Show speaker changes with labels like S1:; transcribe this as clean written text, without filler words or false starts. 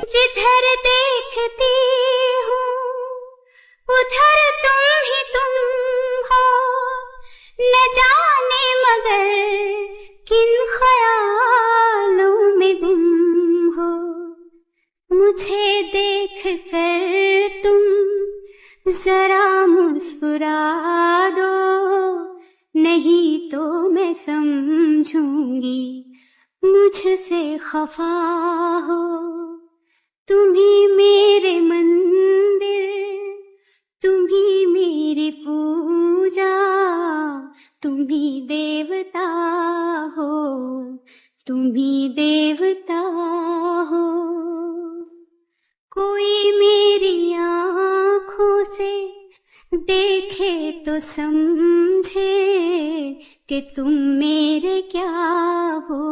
S1: जिधर देखती हूँ उधर तुम हो, न जाने मगर किन ख्यालों में गुम हो। मुझे देख कर तुम जरा मुस्कुरा दो, नहीं तो मैं समझूंगी मुझसे खफा हो। तुम ही मेरे मंदिर, तुम ही मेरी पूजा, तुम ही देवता हो, तुम ही देवता हो। कोई मेरी आँखों से देखे तो समझे कि तुम मेरे क्या हो।